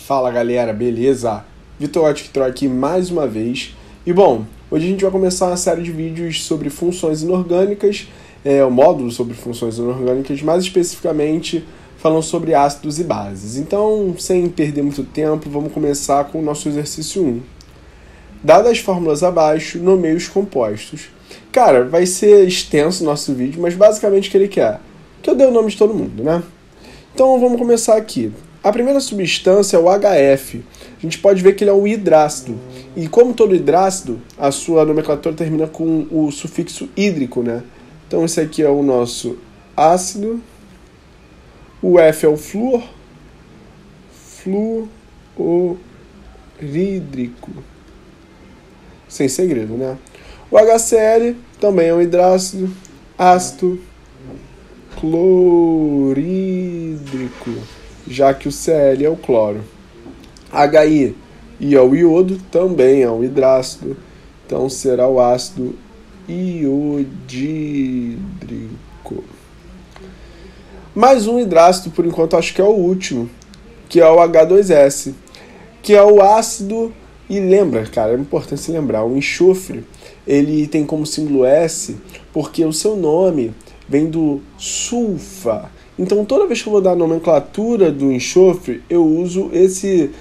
Fala galera, beleza? Vitor Otto aqui mais uma vez. E bom, hoje a gente vai começar uma série de vídeos sobre funções inorgânicas, o módulo sobre funções inorgânicas, mais especificamente falando sobre ácidos e bases. Então, sem perder muito tempo, vamos começar com o nosso exercício 1. Dadas as fórmulas abaixo, nomeie os compostos. Cara, vai ser extenso o nosso vídeo, mas basicamente o que ele quer? Que eu dê o nome de todo mundo, né? Então vamos começar aqui. A primeira substância é o HF. A gente pode ver que ele é um hidrácido. E como todo hidrácido, a sua nomenclatura termina com o sufixo hídrico, né? Então esse aqui é o nosso ácido. O F é o flúor. Fluorídrico. Sem segredo, né? O HCl também é um hidrácido. Ácido clorídrico, já que o Cl é o cloro. HI é o iodo, também é um hidrácido, então será o ácido iodídrico. Mais um hidrácido, por enquanto acho que é o último, que é o H2S, que é o ácido, e lembra, cara, é importante se lembrar, o enxofre, ele tem como símbolo S, porque o seu nome vem do sulfa. Então, toda vez que eu vou dar a nomenclatura do enxofre, eu uso esse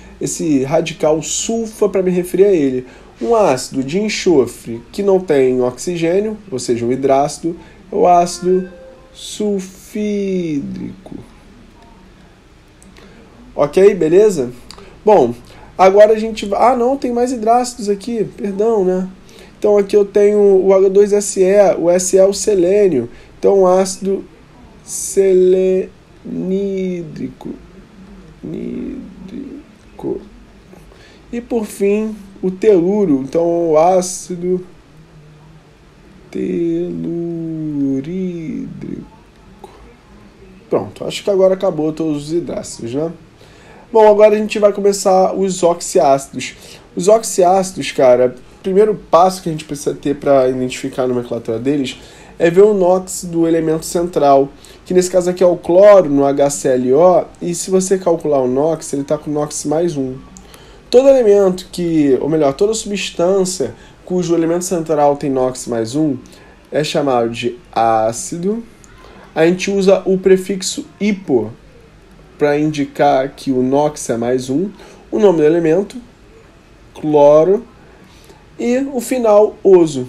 radical sulfa para me referir a ele. Um ácido de enxofre que não tem oxigênio, ou seja, um hidrácido, é o ácido sulfídrico. Ok, beleza? Bom, agora a gente vai... Ah, não, tem mais hidrácidos aqui, perdão, né? Então, aqui eu tenho o H2SE, o SE é o selênio. Então, ácido selenídrico. E, por fim, o telúrio. Então, o ácido telurídrico. Pronto, acho que agora acabou todos os hidrácidos, né? Bom, agora a gente vai começar os oxiácidos. Os oxiácidos, cara, o primeiro passo que a gente precisa ter para identificar a nomenclatura deles é ver o NOx do elemento central, que nesse caso aqui é o cloro no HClO, e se você calcular o NOx, ele está com NOx mais 1. Todo elemento toda substância cujo elemento central tem NOx mais 1 é chamado de ácido. A gente usa o prefixo hipo para indicar que o NOx é mais 1, o nome do elemento, cloro, e o final, oso.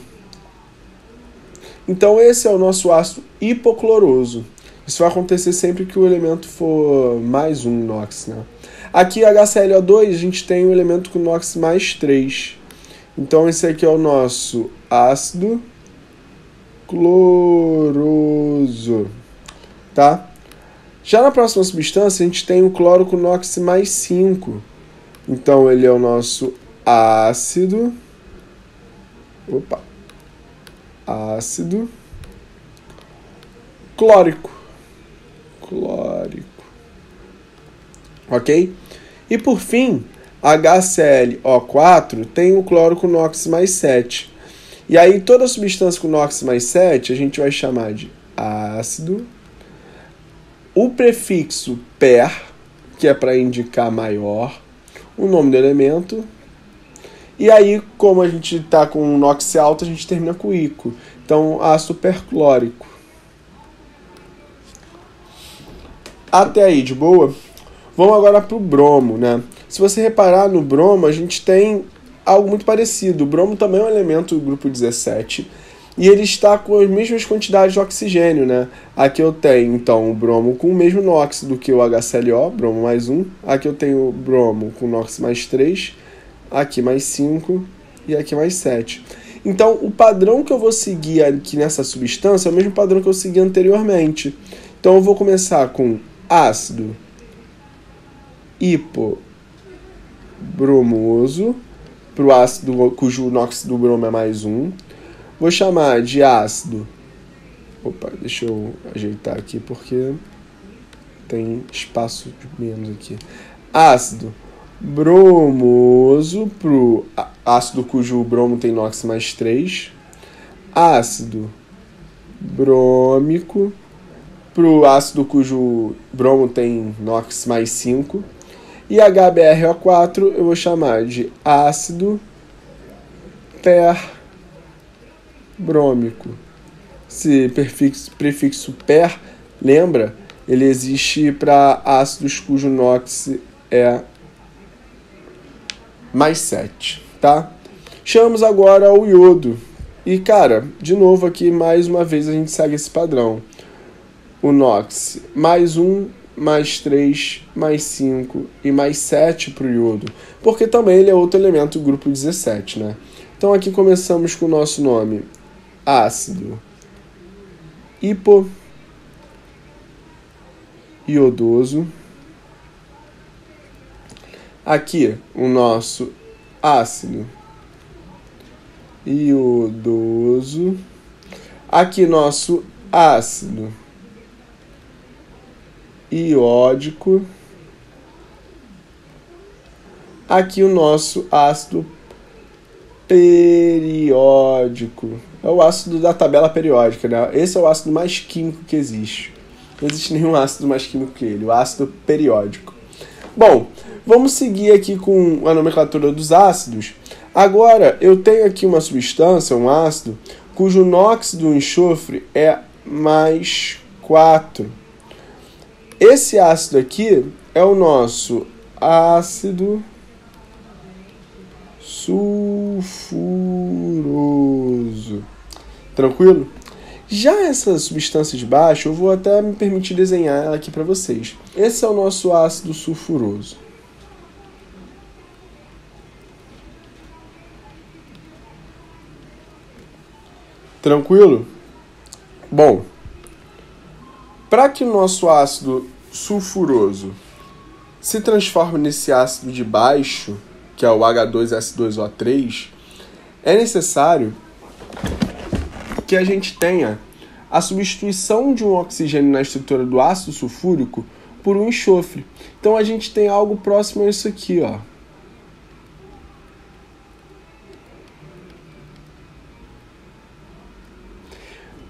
Então esse é o nosso ácido hipocloroso. Isso vai acontecer sempre que o elemento for mais 1 NOx, né? Aqui, HClO2, a gente tem o elemento com NOx mais 3. Então esse aqui é o nosso ácido cloroso, tá? Já na próxima substância, a gente tem o cloro com NOx mais 5. Então ele é o nosso ácido clórico. Ok? E por fim, HClO4 tem o cloro com NOx mais 7. E aí toda substância com NOx mais 7 a gente vai chamar de ácido. O prefixo per, que é para indicar maior, o nome do elemento. E aí, como a gente está com um NOx alto, a gente termina com ico. Então, ácido perclórico. Até aí, de boa? Vamos agora para o bromo, né? Se você reparar no bromo, a gente tem algo muito parecido. O bromo também é um elemento do grupo 17. E ele está com as mesmas quantidades de oxigênio, né? Aqui eu tenho, então, o bromo com o mesmo NOx do que o HClO, bromo mais 1. Aqui eu tenho o bromo com NOx mais 3. Aqui mais 5 e aqui mais 7. Então, o padrão que eu vou seguir aqui nessa substância é o mesmo padrão que eu segui anteriormente. Então, eu vou começar com ácido hipobromoso, para o ácido cujo NOx do bromo é mais 1. Vou chamar de ácido... deixa eu ajeitar aqui porque tem espaço de menos aqui. Ácido bromoso para o ácido cujo bromo tem NOx mais 3. Ácido brômico para o ácido cujo bromo tem NOx mais 5. E HBrO4 eu vou chamar de ácido perbrômico. Esse prefixo per, lembra? Ele existe para ácidos cujo NOx é mais 7, tá? Chamamos agora o iodo. E, cara, de novo aqui, mais uma vez a gente segue esse padrão. O NOx, mais 1, mais 3, mais 5 e mais 7 para o iodo. Porque também ele é outro elemento do grupo 17, né? Então aqui começamos com o nosso nome. Ácido hipoiodoso. Aqui o nosso ácido iodoso. Aqui nosso ácido iódico. Aqui o nosso ácido periódico. É o ácido da tabela periódica, né? Esse é o ácido mais químico que existe. Não existe nenhum ácido mais químico que ele, o ácido periódico. Bom, vamos seguir aqui com a nomenclatura dos ácidos. Agora, eu tenho aqui uma substância, um ácido, cujo NOx do enxofre é mais 4. Esse ácido aqui é o nosso ácido sulfuroso. Tranquilo? Já essa substância de baixo, eu vou até me permitir desenhar ela aqui para vocês. Esse é o nosso ácido sulfuroso. Tranquilo? Bom, para que o nosso ácido sulfuroso se transforme nesse ácido de baixo, que é o H2S2O3, é necessário que a gente tenha a substituição de um oxigênio na estrutura do ácido sulfúrico por um enxofre. Então a gente tem algo próximo a isso aqui, ó.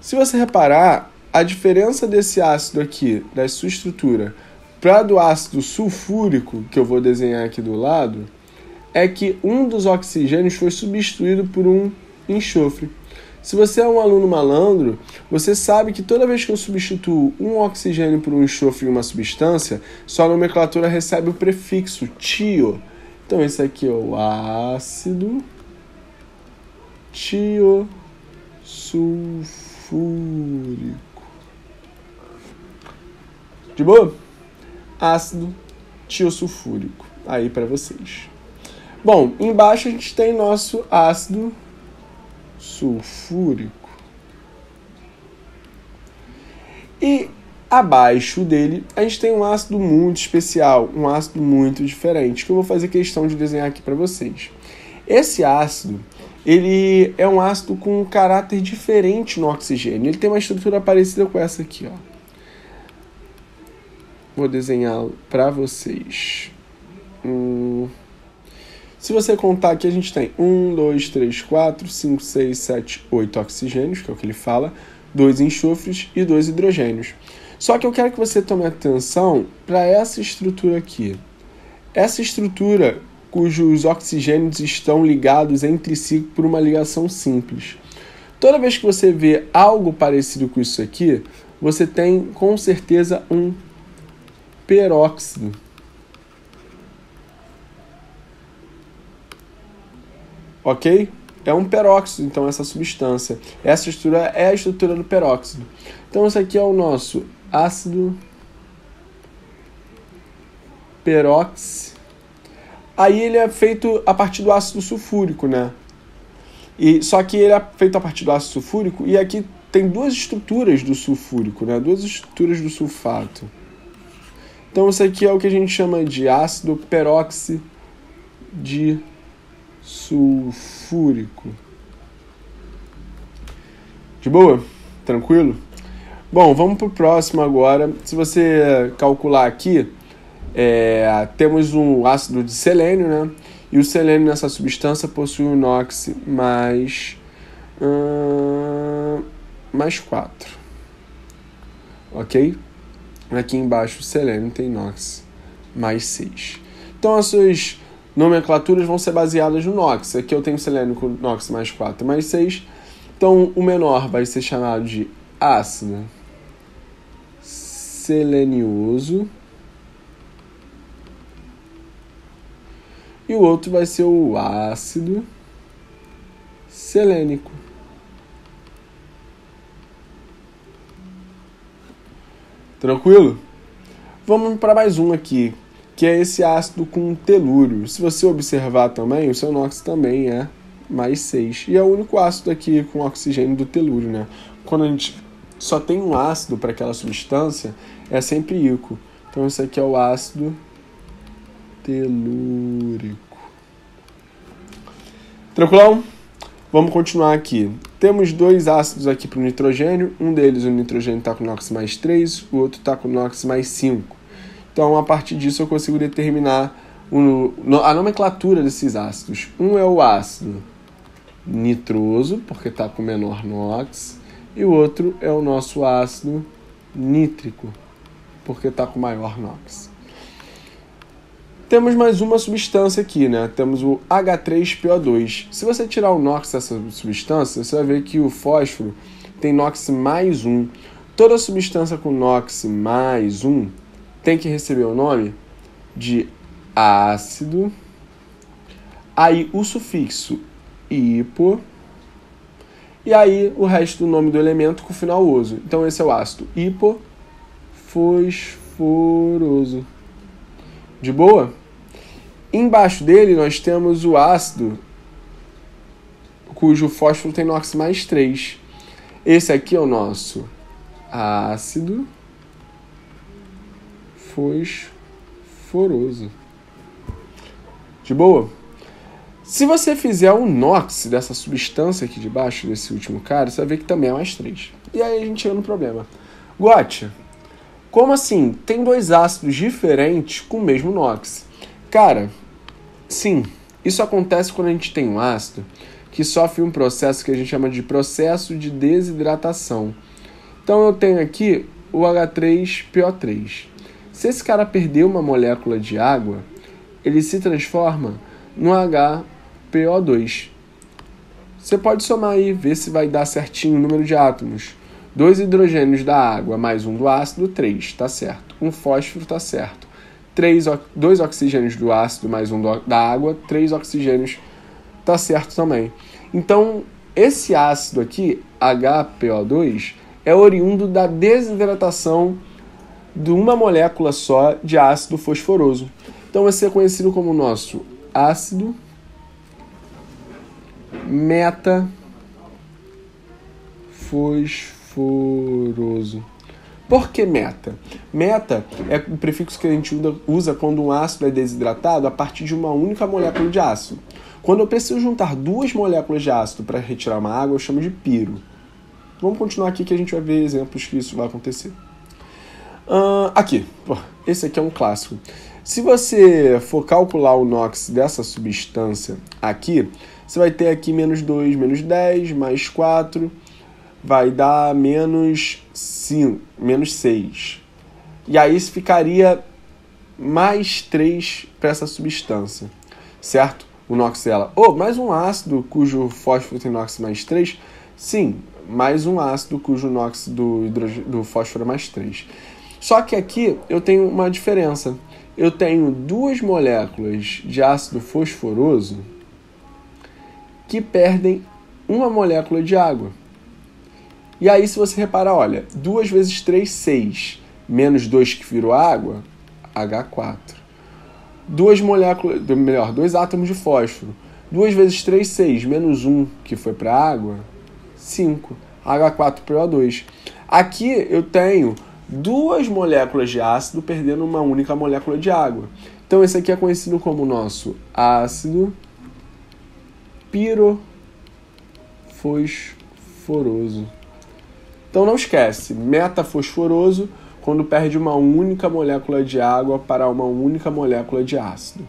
Se você reparar, a diferença desse ácido aqui, da sua estrutura, para do ácido sulfúrico, que eu vou desenhar aqui do lado, é que um dos oxigênios foi substituído por um enxofre. Se você é um aluno malandro, você sabe que toda vez que eu substituo um oxigênio por um enxofre em uma substância, sua nomenclatura recebe o prefixo tio. Então esse aqui é o ácido tiosulfúrico. De boa? Ácido tiosulfúrico. Aí para vocês. Bom, embaixo a gente tem nosso ácido sulfúrico. E abaixo dele a gente tem um ácido muito especial, um ácido muito diferente, que eu vou fazer questão de desenhar aqui para vocês. Esse ácido, ele é um ácido com um caráter diferente no oxigênio. Ele tem uma estrutura parecida com essa aqui, ó. Vou desenhá-lo para vocês. Se você contar aqui, a gente tem 1, 2, 3, 4, 5, 6, 7, 8 oxigênios, que é o que ele fala, 2 enxofres e 2 hidrogênios. Só que eu quero que você tome atenção para essa estrutura aqui. Essa estrutura cujos oxigênios estão ligados entre si por uma ligação simples. Toda vez que você vê algo parecido com isso aqui, você tem com certeza um peróxido. Ok? É um peróxido, então, essa substância. Essa estrutura é a estrutura do peróxido. Então, esse aqui é o nosso ácido peróxido. Aí ele é feito a partir do ácido sulfúrico, né? Só que ele é feito a partir do ácido sulfúrico e aqui tem duas estruturas do sulfúrico, né? Duas estruturas do sulfato. Então, isso aqui é o que a gente chama de ácido peróxido de sulfúrico. De boa? Tranquilo? Bom, vamos para o próximo agora. Se você calcular aqui, temos um ácido de selênio, né? E o selênio nessa substância possui um NOx mais 4. Ok? Aqui embaixo o selênio tem NOx mais 6. Então as suas nomenclaturas vão ser baseadas no NOx. Aqui eu tenho selênio com NOx mais 4 mais 6. Então o menor vai ser chamado de ácido selenioso. E o outro vai ser o ácido selênico. Tranquilo? Vamos para mais um aqui, que é esse ácido com telúrio. Se você observar também, o seu NOx também é mais 6. E é o único ácido aqui com oxigênio do telúrio, né? Quando a gente só tem um ácido para aquela substância, é sempre íquo. Então esse aqui é o ácido telúrico. Tranquilão? Vamos continuar aqui. Temos dois ácidos aqui para o nitrogênio. Um deles, o nitrogênio está com NOx mais 3, o outro está com NOx mais 5. Então, a partir disso, eu consigo determinar a nomenclatura desses ácidos. Um é o ácido nitroso, porque está com menor NOx, e o outro é o nosso ácido nítrico, porque está com maior NOx. Temos mais uma substância aqui, né? Temos o H3PO2. Se você tirar o NOx dessa substância, você vai ver que o fósforo tem NOx mais 1. Toda substância com NOx mais 1 tem que receber o nome de ácido. Aí o sufixo hipo. E aí o resto do nome do elemento com final oso. Então esse é o ácido hipofosforoso. De boa? Embaixo dele nós temos o ácido cujo fósforo tem NOx mais 3. Esse aqui é o nosso ácido fosforoso. De boa? Se você fizer um NOx dessa substância aqui de baixo, desse último cara, você vai ver que também é mais 3. E aí a gente chega no problema. Gotcha, como assim? Tem dois ácidos diferentes com o mesmo NOx. Cara, sim, isso acontece quando a gente tem um ácido que sofre um processo que a gente chama de processo de desidratação. Então eu tenho aqui o H3PO3. Se esse cara perder uma molécula de água, ele se transforma no HPO2. Você pode somar aí, ver se vai dar certinho o número de átomos. 2 hidrogênios da água mais um do ácido, 3, tá certo. Um fósforo, tá certo. 2 oxigênios do ácido mais um da água, 3 oxigênios, tá certo também. Então, esse ácido aqui, HPO2, é oriundo da desidratação de uma molécula só de ácido fosforoso. Então, vai ser conhecido como nosso ácido metafosforoso. Por que meta? Meta é o prefixo que a gente usa quando um ácido é desidratado a partir de uma única molécula de ácido. Quando eu preciso juntar 2 moléculas de ácido para retirar uma água, eu chamo de piro. Vamos continuar aqui que a gente vai ver exemplos que isso vai acontecer. Aqui, esse aqui é um clássico. Se você for calcular o NOx dessa substância aqui, você vai ter aqui menos 2, menos 10, mais 4, vai dar menos 5, menos 6. E aí isso ficaria mais 3 para essa substância, certo? O NOx dela. Mais um ácido cujo fósforo tem NOx mais 3? Sim, mais um ácido cujo NOx do fósforo é mais 3. Só que aqui eu tenho uma diferença. Eu tenho 2 moléculas de ácido fosforoso que perdem uma molécula de água. E aí, se você reparar, olha, 2 vezes 3, 6, menos 2 que virou água, H4. 2 átomos de fósforo. 2 vezes 3, 6, menos 1 que foi para a água, 5, H4PO2. Aqui eu tenho 2 moléculas de ácido perdendo uma única molécula de água. Então esse aqui é conhecido como nosso ácido pirofosforoso. Então não esquece, metafosforoso quando perde uma única molécula de água para uma única molécula de ácido.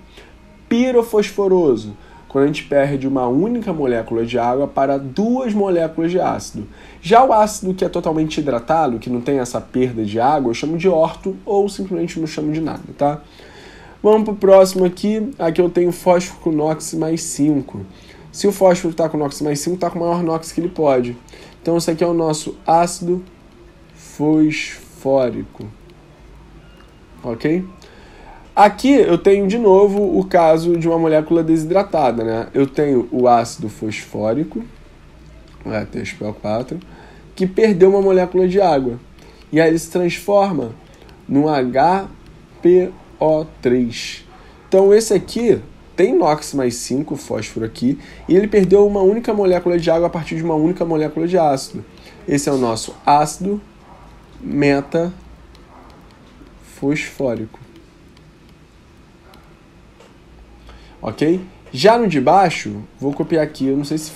Pirofosforoso, quando a gente perde uma única molécula de água para 2 moléculas de ácido. Já o ácido que é totalmente hidratado, que não tem essa perda de água, eu chamo de orto ou simplesmente não chamo de nada, tá? Vamos para o próximo aqui. Aqui eu tenho fósforo com NOx mais 5. Se o fósforo está com NOx mais 5, está com o maior NOx que ele pode. Então, esse aqui é o nosso ácido fosfórico. Ok? Aqui eu tenho de novo o caso de uma molécula desidratada, né? Eu tenho o ácido fosfórico, H3PO4, que perdeu uma molécula de água. E aí ele se transforma no HPO3. Então esse aqui tem NOx mais 5, fósforo aqui, e ele perdeu uma única molécula de água a partir de uma única molécula de ácido. Esse é o nosso ácido metafosfórico. Ok? Já no de baixo, vou copiar aqui. Eu não sei se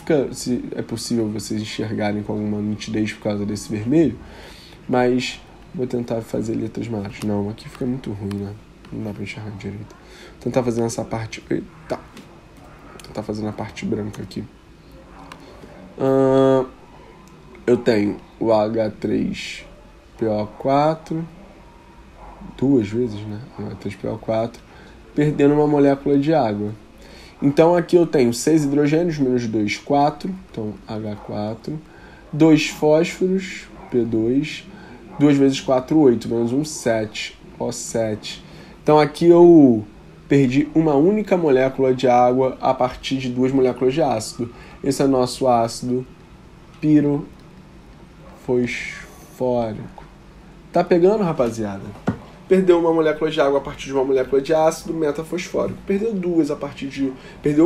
é possível vocês enxergarem com alguma nitidez por causa desse vermelho, mas vou tentar fazer letras maiores. Não, aqui fica muito ruim, né? Não dá pra enxergar direito. Vou tentar fazer essa parte... Eita! Vou tentar fazer na parte branca aqui. Eu tenho o H3PO4, duas vezes, né? H3PO4, perdendo uma molécula de água. Então aqui eu tenho 6 hidrogênios, menos 2, 4, então H4, 2 fósforos, P2, 2 vezes 4, 8, menos 1, 7, O7. Então aqui eu perdi uma única molécula de água a partir de 2 moléculas de ácido. Esse é nosso ácido pirofosfórico. Tá pegando, rapaziada? Perdeu uma molécula de água a partir de uma molécula de ácido metafosfórico. Perdeu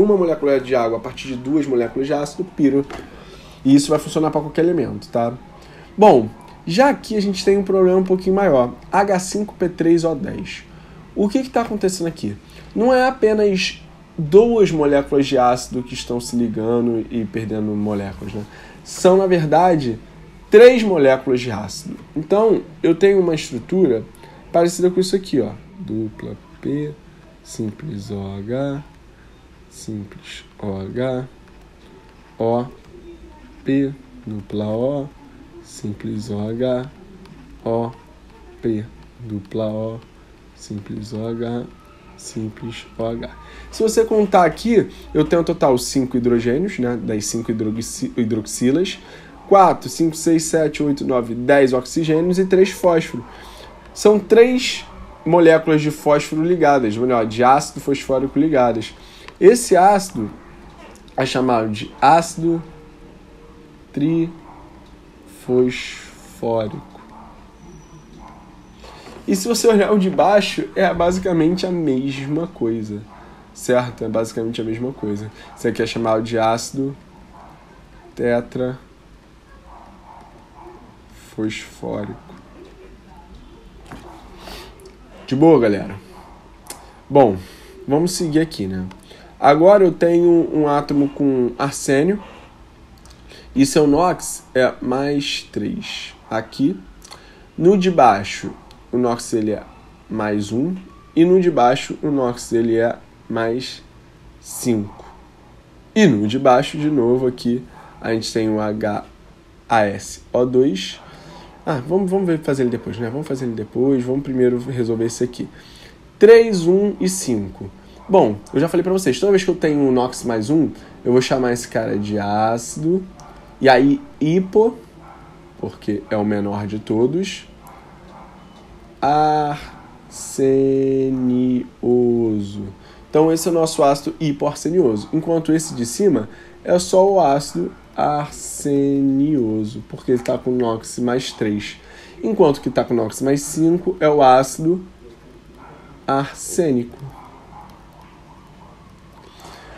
uma molécula de água a partir de 2 moléculas de ácido piro. E isso vai funcionar para qualquer elemento, tá? Bom, já aqui a gente tem um problema um pouquinho maior. H5P3O10. O que está acontecendo aqui? Não é apenas 2 moléculas de ácido que estão se ligando e perdendo moléculas, né? São, na verdade, 3 moléculas de ácido. Então, eu tenho uma estrutura parecida com isso aqui, ó. Dupla P, simples OH, simples OH, O, P, dupla O, simples OH, O, P, dupla O, simples OH, simples OH. Se você contar aqui, eu tenho um total 5 hidrogênios, né, das 5 hidroxilas, 4, 5, 6, 7, 8, 9, 10 oxigênios e 3 fósforos. São 3 moléculas de fósforo ligadas, melhor, de ácido fosfórico ligadas. Esse ácido é chamado de ácido trifosfórico. E se você olhar o de baixo, é basicamente a mesma coisa, certo? É basicamente a mesma coisa. Isso aqui é chamado de ácido tetrafosfórico. De boa, galera? Bom, vamos seguir aqui, né? Agora eu tenho um átomo com arsênio e seu NOx é mais 3. Aqui, no de baixo, o NOx ele é mais 1 e no de baixo o NOx ele é mais 5. E no de baixo, de novo, aqui a gente tem o HASO2. Vamos fazer ele depois, né? Vamos fazer ele depois. Vamos primeiro resolver esse aqui. 3, 1 e 5. Bom, eu já falei pra vocês, toda vez que eu tenho um NOx mais 1, eu vou chamar esse cara de ácido. E aí, hipo, porque é o menor de todos, arsenioso. Então esse é o nosso ácido hipoarsenioso. Enquanto esse de cima é só o ácido arsenioso, porque ele está com NOx mais 3. Enquanto que está com NOx mais 5 é o ácido arsênico.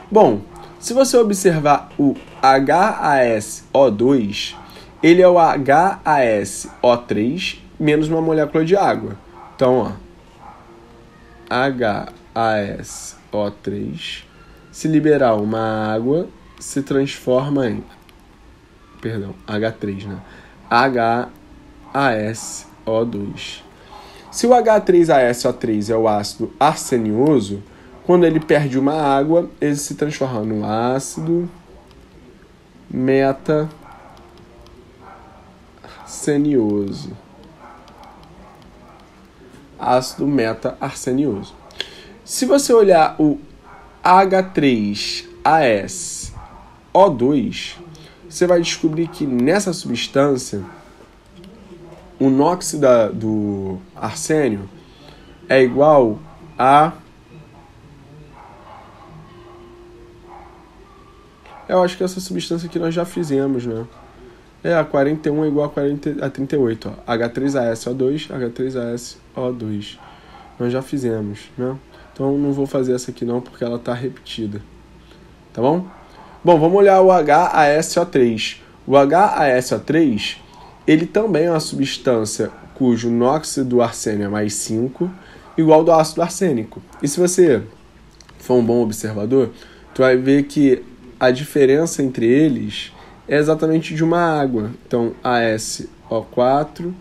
Bom, se você observar o HASO2, ele é o HASO3 menos uma molécula de água. Então, ó, HASO3, se liberar uma água, se transforma em, H3, né? HASO2. Se o H3ASO3 é o ácido arsenioso, quando ele perde uma água, ele se transforma no ácido meta-arsenioso. Ácido meta-arsenioso. Se você olhar o H3AsO2, você vai descobrir que nessa substância o NOx do arsênio é igual a... Eu acho que essa substância aqui nós já fizemos, né? A 41 é igual a 38, ó. H3AsO2, H3AsO2. Nós já fizemos, né? Então não vou fazer essa aqui não, porque ela está repetida. Tá bom? Bom, vamos olhar o HASO3. O HASO3, ele também é uma substância cujo NOx do arsênio é mais 5, igual ao do ácido arsênico. E se você for um bom observador, tu vai ver que a diferença entre eles é exatamente de uma água. Então, AsO4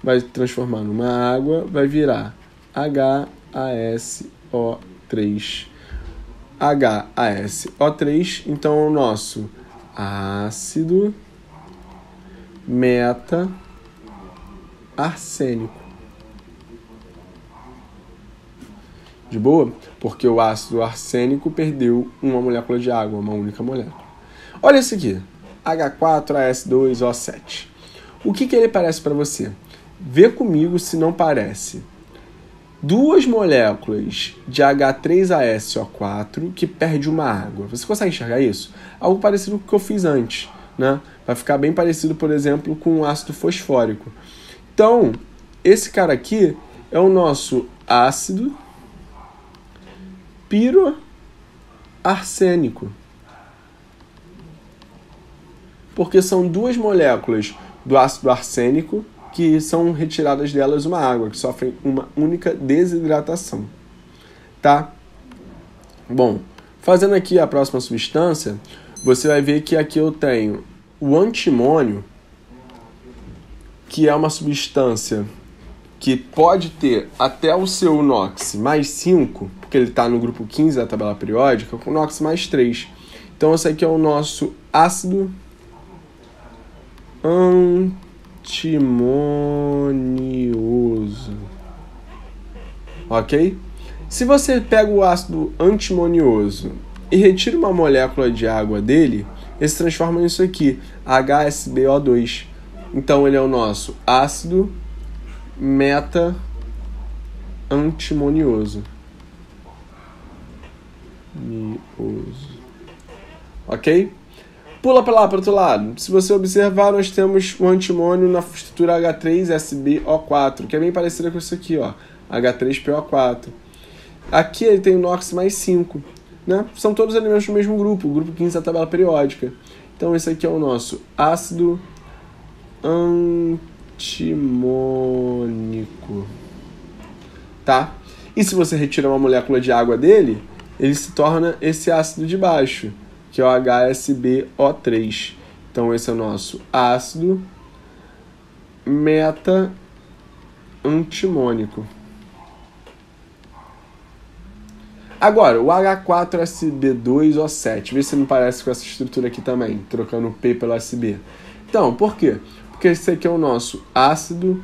vai transformar numa água, vai virar HASO3. HASO3, então, o nosso ácido meta-arsênico. De boa? Porque o ácido arsênico perdeu uma molécula de água, uma única molécula. Olha esse aqui, H4AS2O7. O que ele parece para você? Vê comigo se não parece. Duas moléculas de H3AsO4 que perde uma água. Você consegue enxergar isso? Algo parecido com o que eu fiz antes, né? Vai ficar bem parecido, por exemplo, com o ácido fosfórico. Então, esse cara aqui é o nosso ácido piroarsênico. Porque são duas moléculas do ácido arsênico que são retiradas delas uma água, que sofrem uma única desidratação. Tá? Bom, fazendo aqui a próxima substância, você vai ver que aqui eu tenho o antimônio, que é uma substância que pode ter até o seu NOx mais 5, porque ele está no grupo 15 da tabela periódica, com NOx mais 3. Então, esse aqui é o nosso ácido antimonioso. Ok? Se você pega o ácido antimonioso e retira uma molécula de água dele, ele se transforma nisso aqui, HSBO2. Então, ele é o nosso ácido meta-antimonioso. Ok? Pula para lá, para o outro lado. Se você observar, nós temos o antimônio na estrutura H3SbO4, que é bem parecida com isso aqui, ó, H3PO4. Aqui ele tem o NOx mais 5. Né? São todos elementos do mesmo grupo, o grupo 15 da tabela periódica. Então, esse aqui é o nosso ácido antimônico. Tá? E se você retira uma molécula de água dele, ele se torna esse ácido de baixo, que é o HSBO3. Então, esse é o nosso ácido meta-antimônico. Agora, o H4SB2O7. Vê se não parece com essa estrutura aqui também, trocando o P pelo SB. Então, por quê? Porque esse aqui é o nosso ácido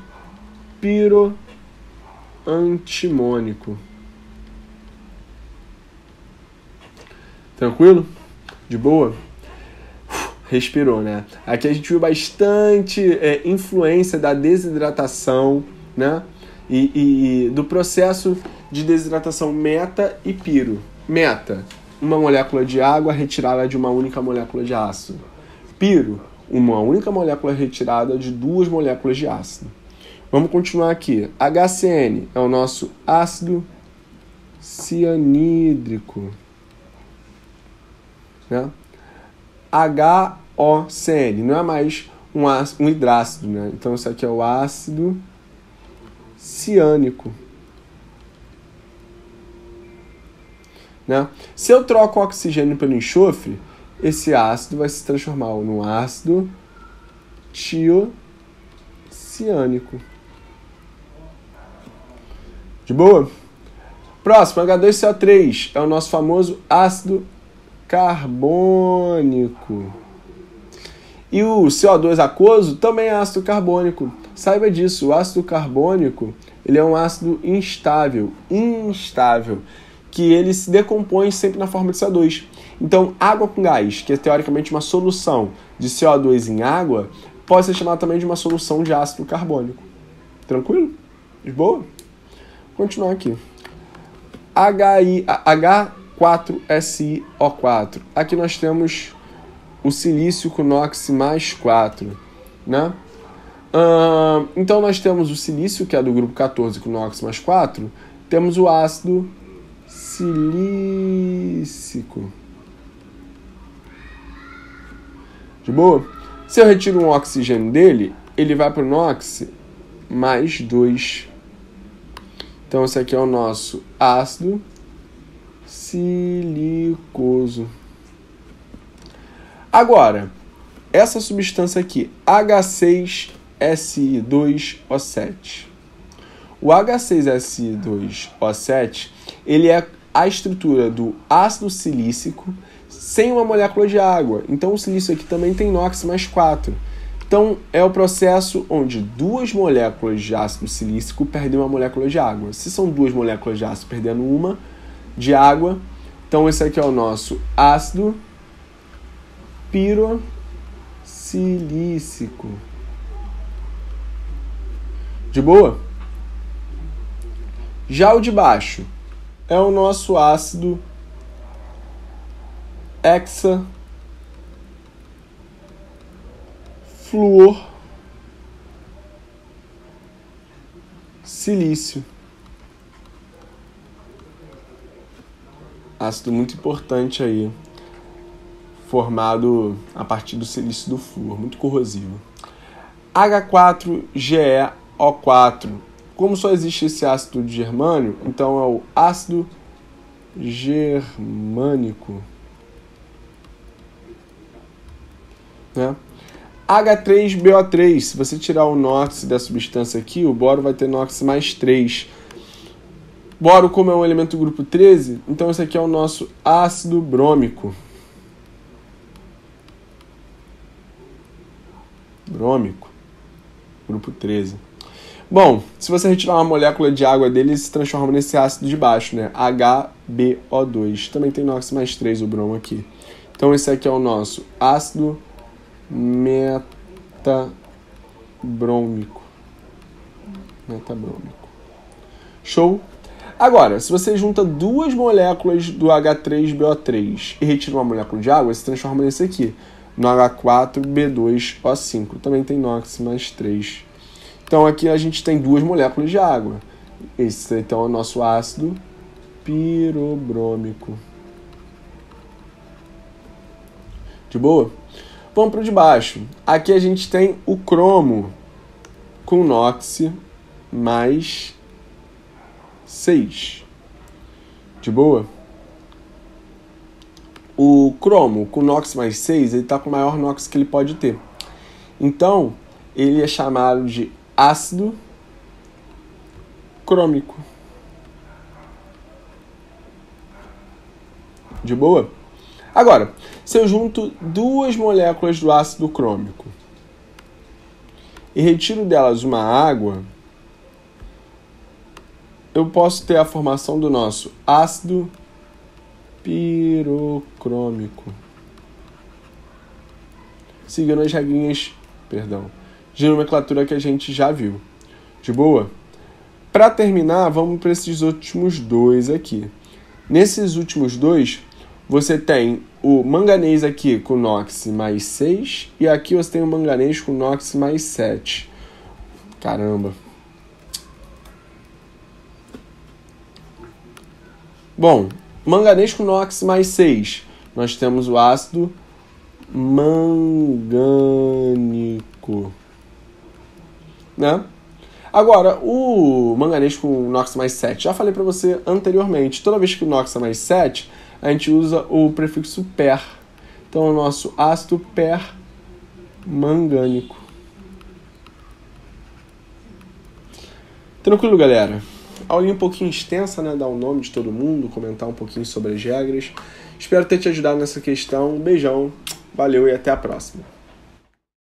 piroantimônico. Tranquilo? De boa? Respirou, né? Aqui a gente viu bastante influência da desidratação, né? E do processo de desidratação meta e piro. Meta, uma molécula de água retirada de uma única molécula de ácido. Piro, uma única molécula retirada de duas moléculas de ácido. Vamos continuar aqui. HCN é o nosso ácido cianídrico. Né? HOCN não é mais um hidrácido, né? Então isso aqui é o ácido ciânico. Né? Se eu troco o oxigênio pelo enxofre, esse ácido vai se transformar no ácido tiociânico. De boa? Próximo, H2CO3 é o nosso famoso ácido carbônico. E o CO2 aquoso também é ácido carbônico. Saiba disso, o ácido carbônico ele é um ácido instável. que ele se decompõe sempre na forma de CO2. Então, água com gás, que é teoricamente uma solução de CO2 em água, pode ser chamada também de uma solução de ácido carbônico. Tranquilo? De boa? Vou continuar aqui. H4SiO4. Aqui nós temos o silício com NOx mais 4, né? Então nós temos o silício, que é do grupo 14 com NOx mais 4, temos o ácido silícico. De boa? Se eu retiro um oxigênio dele, ele vai para o NOx mais 2. Então esse aqui é o nosso ácido silicoso. Agora, essa substância aqui, H6Si2O7. O H6Si2O7, ele é a estrutura do ácido silícico sem uma molécula de água. Então o silício aqui também tem NOx mais 4. Então é o processo onde duas moléculas de ácido silícico perdem uma molécula de água. Se são duas moléculas de ácido perdendo uma de água, então esse aqui é o nosso ácido pirossilícico. De boa? Já o de baixo é o nosso ácido hexafluorsilício. Ácido muito importante aí, formado a partir do silício do flúor, muito corrosivo. H4GeO4. Como só existe esse ácido de germânio, então é o ácido germânico, né? H3BO3. Se você tirar o NOx da substância aqui, o boro vai ter NOx mais 3. Boro, como é um elemento do grupo 13, então esse aqui é o nosso ácido brômico. Brômico, grupo 13. Bom, se você retirar uma molécula de água dele, ele se transforma nesse ácido de baixo, né? HBO2. Também tem NOx mais 3 o bromo aqui. Então esse aqui é o nosso ácido metabrômico. Show? Agora, se você junta duas moléculas do H3BO3 e retira uma molécula de água, se transforma nesse aqui, no H4B2O5. Também tem NOx mais 3. Então aqui a gente tem duas moléculas de água. Esse então é o nosso ácido pirobrômico. De boa? Vamos para o de baixo. Aqui a gente tem o cromo com NOx mais 6. De boa? O cromo com NOx mais 6, ele está com o maior NOx que ele pode ter. Então, ele é chamado de ácido crômico. De boa? Agora, se eu junto duas moléculas do ácido crômico e retiro delas uma água, eu posso ter a formação do nosso ácido pirocrômico. Seguindo as regrinhas, de nomenclatura que a gente já viu. De boa? Para terminar, vamos para esses últimos dois aqui. Nesses últimos dois, você tem o manganês aqui com NOx mais 6 e aqui você tem o manganês com NOx mais 7. Caramba! Bom, manganês com NOx mais 6. Nós temos o ácido mangânico, né? Agora, o manganês com NOx mais 7, já falei para você anteriormente, toda vez que o NOx é mais 7, a gente usa o prefixo per. Então, é o nosso ácido permangânico. Tranquilo, galera? Aulinha um pouquinho extensa, né? Dar o nome de todo mundo, comentar um pouquinho sobre as regras. Espero ter te ajudado nessa questão. Um beijão, valeu e até a próxima.